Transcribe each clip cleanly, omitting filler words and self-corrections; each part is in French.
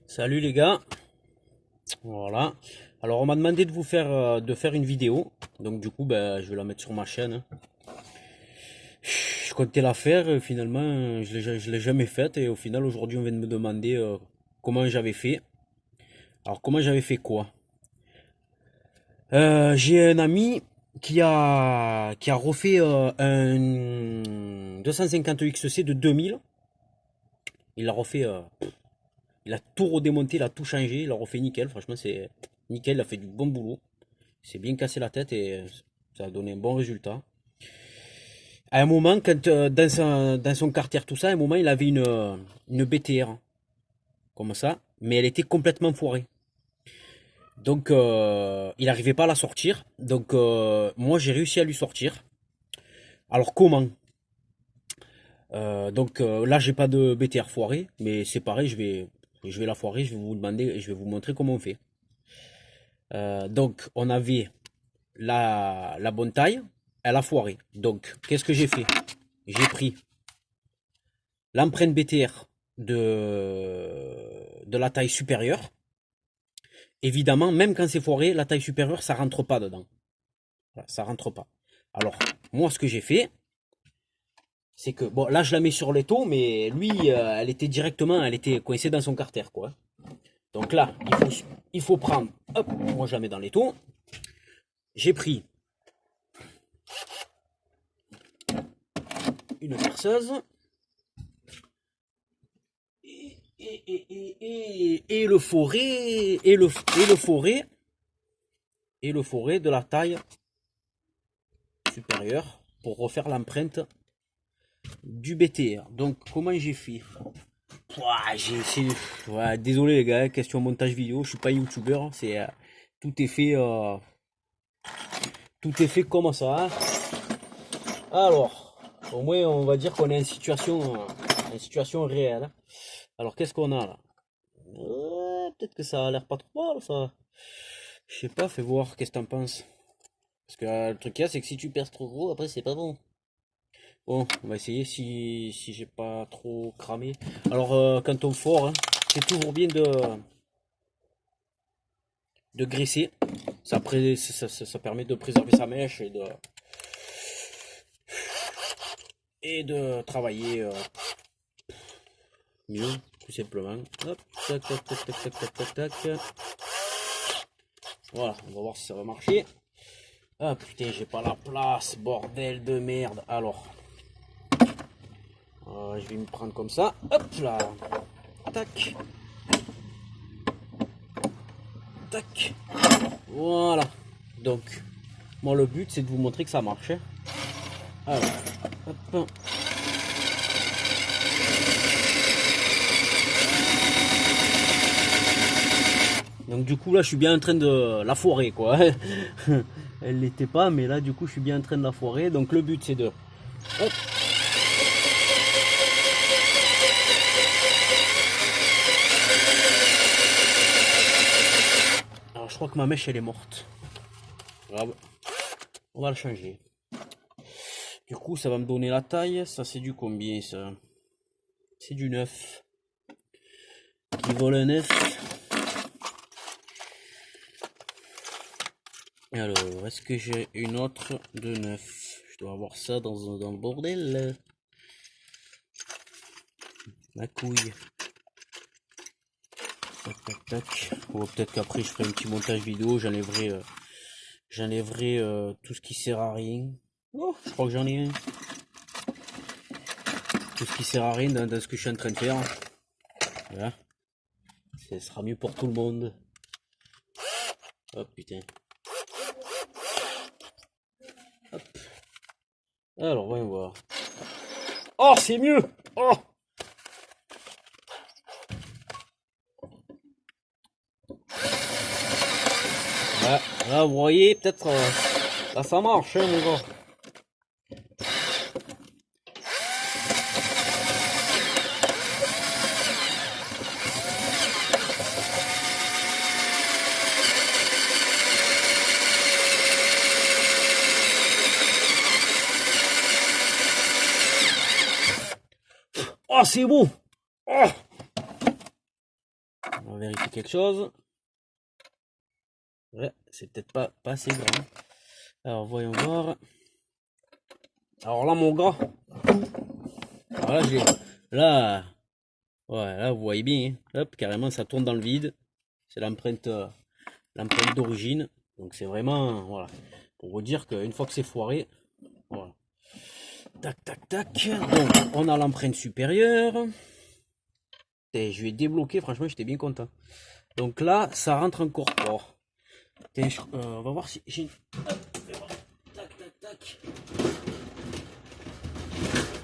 Salut les gars, voilà. Alors on m'a demandé de faire une vidéo, donc du coup je vais la mettre sur ma chaîne. Je comptais la faire, finalement je l'ai jamais faite et au final aujourd'hui on vient de me demander comment j'avais fait. Alors comment j'avais fait quoi? J'ai un ami qui a refait un 250 XC de 2000. Il l'a refait, il a tout redémonté, il a tout changé, il a refait nickel. Franchement c'est nickel, il a fait du bon boulot. Il s'est bien cassé la tête et ça a donné un bon résultat. À un moment, quand dans son quartier, tout ça, à un moment, il avait une BTR, comme ça, mais elle était complètement foirée. Donc, il n'arrivait pas à la sortir. Donc, moi, j'ai réussi à lui sortir. Alors, comment? Là, j'ai pas de BTR foirée, mais c'est pareil, je vais la foirer, je vais vous demander, je vais vous montrer comment on fait. Donc, on avait la bonne taille, elle a foiré. Donc, qu'est-ce que j'ai fait? J'ai pris l'empreinte BTR de la taille supérieure. Évidemment, même quand c'est foiré, la taille supérieure, ça rentre pas dedans. Voilà, ça rentre pas. Alors, moi, ce que j'ai fait, c'est que, bon, là, je la mets sur l'étau, mais lui, elle était coincée dans son carter, quoi. Donc là, il faut prendre, hop, moi, je la mets dans l'étau. J'ai pris une perceuse et le forêt, et le forêt de la taille supérieure pour refaire l'empreinte du BTR. Donc comment j'ai fait? Ouah, j'ai essayé. Ouais, désolé les gars, question montage vidéo, je suis pas youtubeur, c'est tout est fait tout est fait comme ça, hein. Alors, au moins on va dire qu'on est en situation réelle. Alors qu'est-ce qu'on a là? Peut-être que ça a l'air pas trop mal ça. Je sais pas, fais voir, qu'est-ce que t'en penses? Parce que le truc qu'il y a, c'est que si tu perds trop gros, après c'est pas bon. Bon, on va essayer si j'ai pas trop cramé. Alors, quand on fort, hein, c'est toujours bien de graisser. Ça permet de préserver sa mèche et de travailler mieux, tout simplement. Hop, tac, tac, tac, tac, tac, tac, tac, tac. Voilà, on va voir si ça va marcher. Ah putain, j'ai pas la place, bordel de merde. Alors, je vais me prendre comme ça. Hop là. Tac. Tac. Voilà. Donc, moi le but c'est de vous montrer que ça marche, hein. Alors, hop. Donc du coup là je suis bien en train de la foirer quoi. Elle l'était pas, mais là du coup je suis bien en train de la foirer. Donc le but c'est de... Hop. Alors je crois que ma mèche elle est morte. Grave. On va le changer. Du coup ça va me donner la taille. Ça c'est du combien ça? C'est du 9. Qui vaut le 9. Alors, est-ce que j'ai une autre de 9? Je dois avoir ça dans le bordel. Ma couille. Tac, tac, tac. Ou peut-être qu'après je ferai un petit montage vidéo, j'enlèverai tout ce qui sert à rien. Oh, je crois que j'en ai un. Tout ce qui sert à rien dans ce que je suis en train de faire. Voilà. Ce sera mieux pour tout le monde. Oh putain. Hop. Alors, voyons voir. Oh, c'est mieux! Oh! Là, vous voyez, peut-être là ça marche, hein, mon gars. Oh, c'est bon! Oh! On va vérifier quelque chose. Ouais, c'est peut-être pas assez grand. Alors voyons voir. Alors là mon gars. Alors là Là. Ouais, là vous voyez bien. Hein. Hop, carrément ça tourne dans le vide. C'est l'empreinte d'origine. Donc c'est vraiment. Voilà. Pour vous dire qu'une fois que c'est foiré. Voilà. Tac tac tac. Donc on a l'empreinte supérieure. Et je vais débloquer, franchement j'étais bien content. Donc là ça rentre encore pas. On va voir si j'ai. Tac tac tac.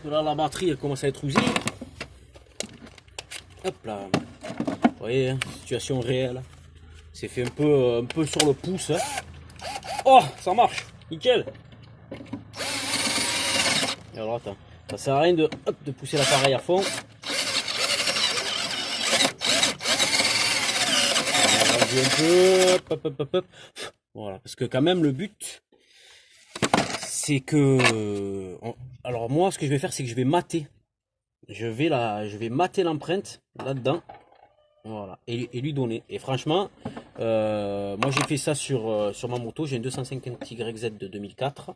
Là la batterie elle commence à être usée. Hop là. Vous voyez, hein, situation réelle. C'est fait un peu sur le pouce. Hein. Oh, ça marche. Nickel. Et alors attends. Ça sert à rien de pousser l'appareil à fond. Un peu. Voilà. Parce que quand même le but c'est que. Alors moi ce que je vais faire c'est que je vais mater. Je vais mater l'empreinte là-dedans. Voilà. Et lui donner. Et franchement, moi j'ai fait ça sur ma moto. J'ai une 250YZ de 2004.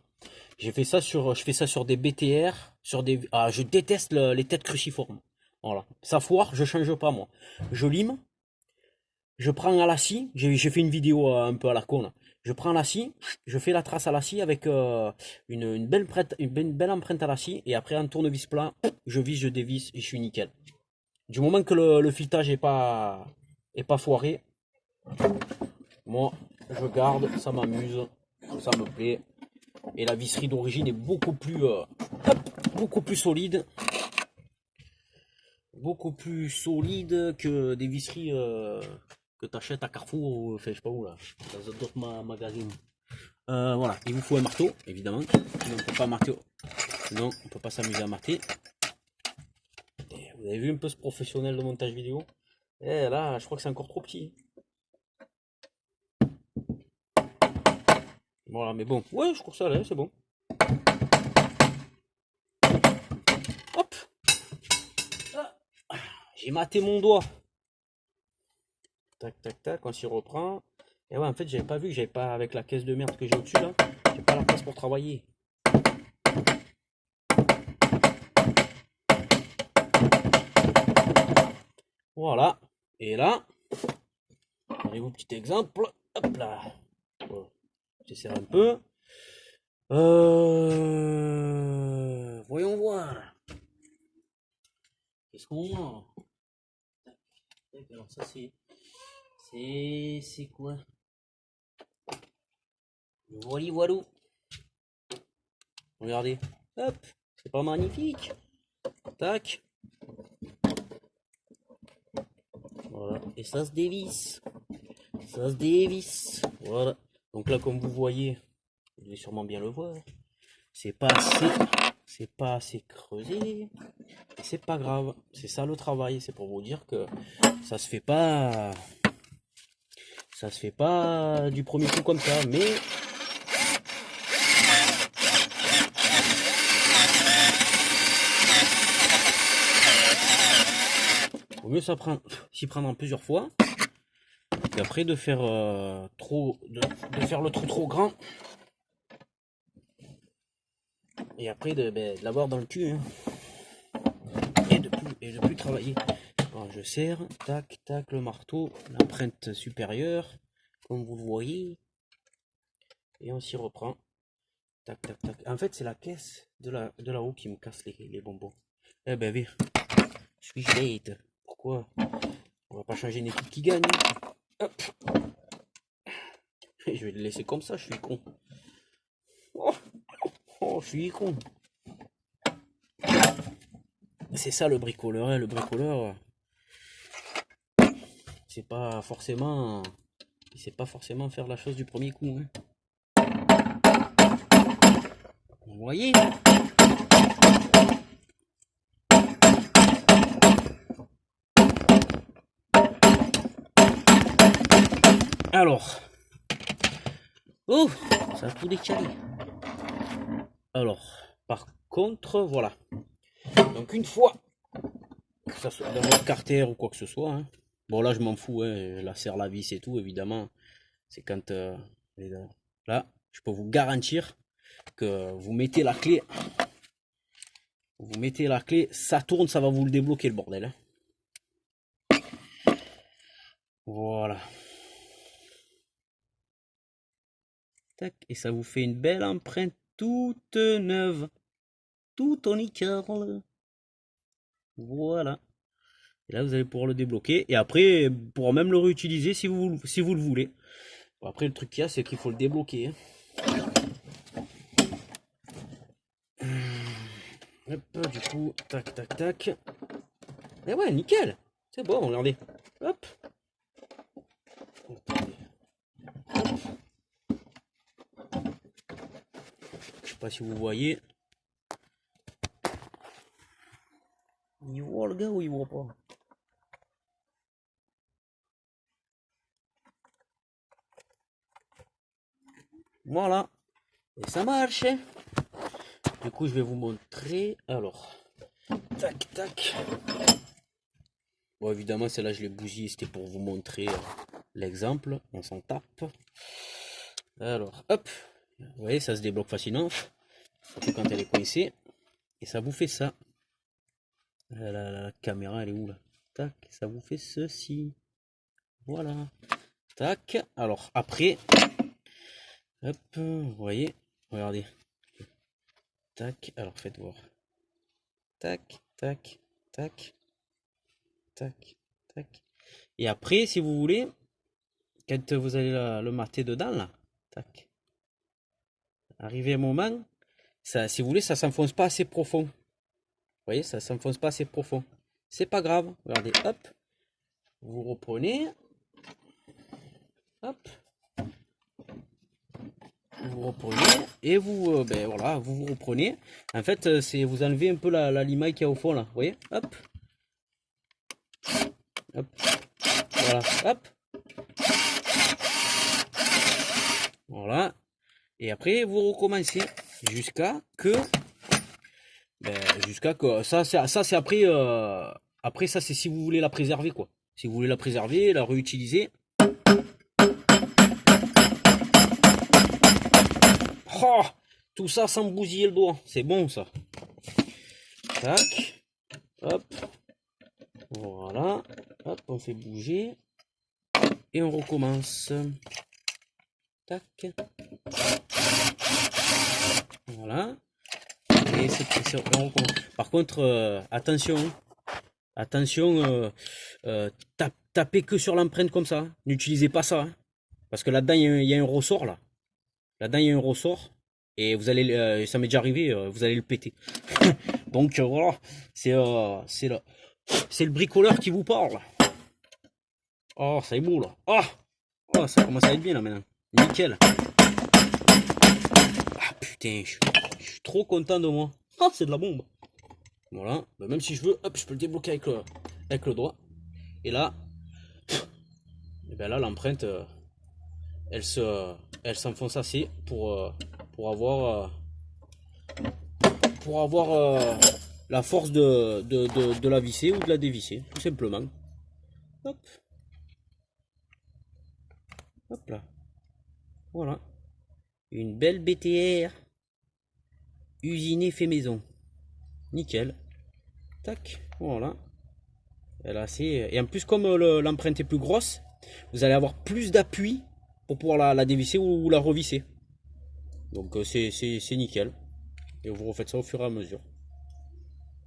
Je fais ça sur des BTR. Je déteste les têtes cruciformes. Voilà. Ça foire, je change pas moi. Je lime. Je prends à la scie. J'ai fait une vidéo un peu à la con. Là. Je prends la scie, je fais la trace à la scie avec une belle empreinte à la scie. Et après, en tournevis plat, je visse, je dévisse et je suis nickel. Du moment que le filetage est pas foiré, moi, je garde, ça m'amuse, ça me plaît. Et la visserie d'origine est beaucoup plus solide. Beaucoup plus solide que des visseries que tu achètes à Carrefour ou je sais pas où là, dans d'autres magasins. Voilà, il vous faut un marteau, évidemment. Sinon, on peut pas marteau. Non, on peut pas s'amuser à marter. Et vous avez vu un peu ce professionnel de montage vidéo? Et là, je crois que c'est encore trop petit. Voilà, mais bon, ouais, je crois que ça allait, c'est bon. Hop, j'ai maté mon doigt. Tac, tac, tac, on s'y reprend. Et ouais, en fait, j'avais pas vu, j'avais pas, avec la caisse de merde que j'ai au-dessus là, j'ai pas la place pour travailler. Voilà. Et là, regardez-vous, petit exemple. Hop là. J'essaie un peu. Voyons voir. Qu'est-ce qu'on a? Alors ça c'est quoi? Voilà, voilà. Regardez. Hop. C'est pas magnifique. Tac. Voilà. Et ça se dévisse. Ça se dévisse. Voilà. Donc là, comme vous voyez, vous devez sûrement bien le voir. C'est pas assez creusé. Et c'est pas grave. C'est ça le travail. C'est pour vous dire que ça se fait pas. Ça se fait pas du premier coup comme ça. Mais vaut mieux s'y prendre en plusieurs fois. Et après de faire de faire le trou trop grand. Et après de l'avoir dans le cul. Hein. Et de plus travailler. Alors, je serre, tac, tac, le marteau, l'empreinte supérieure, comme vous le voyez. Et on s'y reprend. Tac, tac, tac. En fait, c'est la caisse de là-haut qui me casse les bonbons. Eh ben oui. Suis-je bête? Pourquoi? On va pas changer une équipe qui gagne. Hop. Je vais le laisser comme ça, je suis con. Oh, je suis con. C'est ça le bricoleur, hein. Le bricoleur, c'est pas forcément, il sait pas forcément faire la chose du premier coup. Hein. Vous voyez? Alors, oh, ça a tout décalé. Alors, par contre, voilà. Donc une fois que ça soit dans votre carter ou quoi que ce soit, hein, Bon, là, je m'en fous, hein, la serre, la vis et tout, évidemment. C'est quand... là, je peux vous garantir que vous mettez la clé, ça tourne, ça va vous le débloquer, le bordel. Hein. Voilà. Tac, et ça vous fait une belle empreinte toute neuve. Tout en nickel. Voilà. Et là, vous allez pouvoir le débloquer. Et après, pour même le réutiliser si vous le voulez. Bon, après, le truc qu'il y a, c'est qu'il faut le débloquer. Hein. Hop, du coup, tac, tac, tac. Et ouais, nickel. C'est bon, regardez. Hop. Attendez. Hop. Je sais pas si vous voyez. Il voit le gars ou il voit pas? Voilà. Et ça marche. Du coup, je vais vous montrer. Alors, tac, tac. Bon, évidemment, celle-là, je l'ai bousillée. C'était pour vous montrer l'exemple. On s'en tape. Alors, hop. Vous voyez, ça se débloque facilement. Surtout quand elle est coincée. Et ça vous fait ça. La caméra, elle est où là? Tac, ça vous fait ceci. Voilà. Tac. Alors, après. Hop, vous voyez. Regardez. Tac. Alors, faites voir. Tac, tac, tac. Tac, tac. Et après, si vous voulez, quand vous allez le mater dedans, là. Tac. Arrivé un moment, ça, si vous voulez, ça s'enfonce pas assez profond. Vous voyez, ça s'enfonce pas assez profond. C'est pas grave. Regardez, hop. Vous reprenez. Hop. Vous reprenez et vous, ben voilà, vous reprenez. En fait, c'est vous enlevez un peu la limaille qu'il y a au fond là. Vous voyez, hop. Hop. Voilà, hop. Voilà. Et après, vous recommencez jusqu'à que ça c'est après après ça c'est si vous voulez la préserver quoi. Si vous voulez la préserver, la réutiliser. Oh, tout ça sans bousiller le doigt, c'est bon ça. Tac. Hop. Voilà. Hop, on fait bouger et on recommence. Tac. Voilà. Et on recommence. Par contre, attention. Attention, tapez que sur l'empreinte comme ça. N'utilisez pas ça. Hein. Parce que là-dedans, il y a un ressort là. Là-dedans, il y a un ressort. Et vous allez, ça m'est déjà arrivé, vous allez le péter. Donc voilà, c'est le bricoleur qui vous parle. Oh, ça est beau là. Oh, ça commence à être bien là maintenant. Nickel. Ah putain, je suis trop content de moi. Ah, c'est de la bombe. Voilà, bah, même si je veux, hop, je peux le débloquer avec le doigt. Et là, et ben là l'empreinte, elle s'enfonce assez pour avoir la force de la visser ou de la dévisser, tout simplement. Hop, hop là. Voilà. Une belle BTR usinée fait maison. Nickel. Tac, voilà. Elle a assez... Et en plus, comme l'empreinte est plus grosse, vous allez avoir plus d'appui pour pouvoir la dévisser ou la revisser. Donc c'est nickel. Et vous refaites ça au fur et à mesure.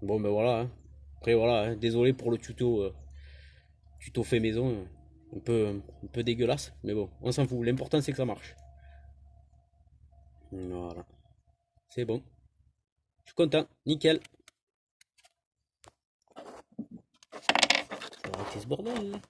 Bon ben voilà. Hein. Après voilà, hein. Désolé pour le tuto fait maison. Un peu dégueulasse. Mais bon, on s'en fout. L'important c'est que ça marche. Voilà. C'est bon. Je suis content. Nickel. Arrêtez ce bordel.